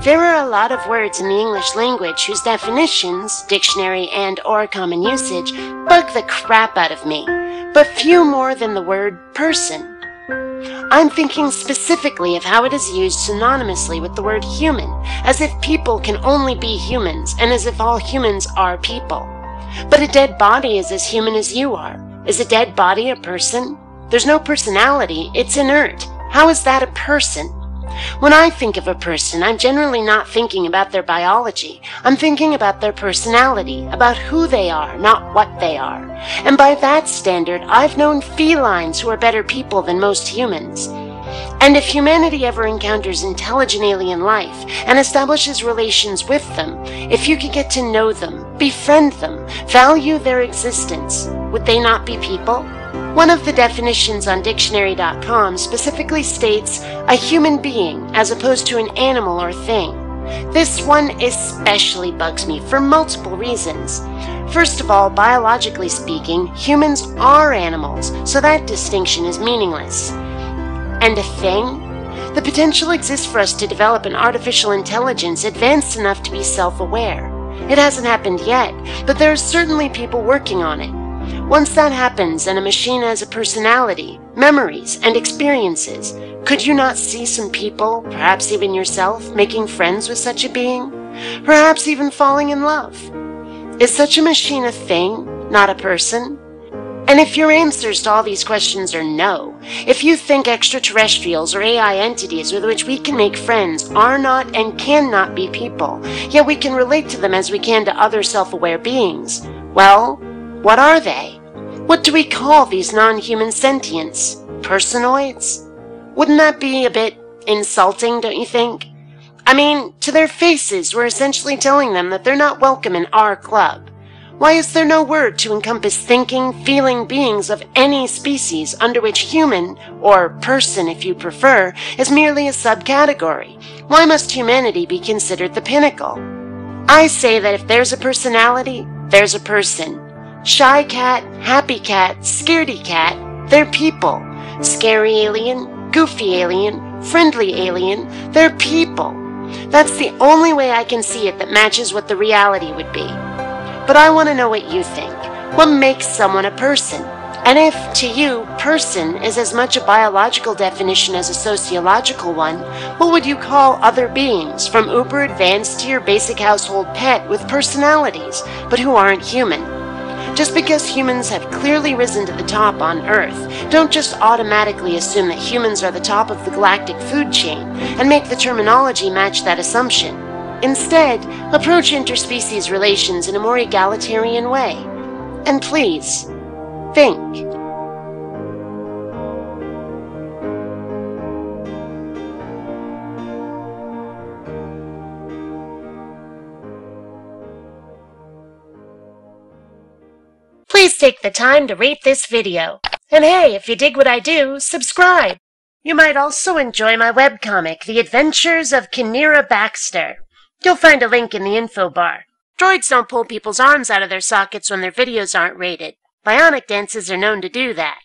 There are a lot of words in the English language whose definitions, dictionary and/or common usage, bug the crap out of me, but few more than the word person. I'm thinking specifically of how it is used synonymously with the word human, as if people can only be humans, and as if all humans are people. But a dead body is as human as you are. Is a dead body a person? There's no personality, it's inert. How is that a person? When I think of a person, I'm generally not thinking about their biology. I'm thinking about their personality, about who they are, not what they are. And by that standard, I've known felines who are better people than most humans. And if humanity ever encounters intelligent alien life and establishes relations with them, if you could get to know them, befriend them, value their existence, would they not be people? One of the definitions on dictionary.com specifically states a human being as opposed to an animal or thing. This one especially bugs me for multiple reasons. First of all, biologically speaking, humans are animals, so that distinction is meaningless. And a thing? The potential exists for us to develop an artificial intelligence advanced enough to be self-aware. It hasn't happened yet, but there are certainly people working on it. Once that happens and a machine has a personality, memories, and experiences, could you not see some people, perhaps even yourself, making friends with such a being? Perhaps even falling in love? Is such a machine a thing, not a person? And if your answers to all these questions are no, if you think extraterrestrials or AI entities with which we can make friends are not and cannot be people, yet we can relate to them as we can to other self-aware beings, well, what are they? What do we call these non-human sentients? Personoids? Wouldn't that be a bit insulting, don't you think? I mean, to their faces, we're essentially telling them that they're not welcome in our club. Why is there no word to encompass thinking, feeling beings of any species under which human, or person if you prefer, is merely a subcategory? Why must humanity be considered the pinnacle? I say that if there's a personality, there's a person. Shy cat, happy cat, scaredy cat, they're people. Scary alien, goofy alien, friendly alien, they're people. That's the only way I can see it that matches what the reality would be. But I want to know what you think. What makes someone a person? And if, to you, person is as much a biological definition as a sociological one, what would you call other beings, from uber advanced to your basic household pet with personalities, but who aren't human? Just because humans have clearly risen to the top on Earth, don't just automatically assume that humans are the top of the galactic food chain and make the terminology match that assumption. Instead, approach interspecies relations in a more egalitarian way. And please, think. Please take the time to rate this video. And hey, if you dig what I do, subscribe. You might also enjoy my webcomic, The Adventures of Kinneara Baxter. You'll find a link in the info bar. Droids don't pull people's arms out of their sockets when their videos aren't rated. Bionic dances are known to do that.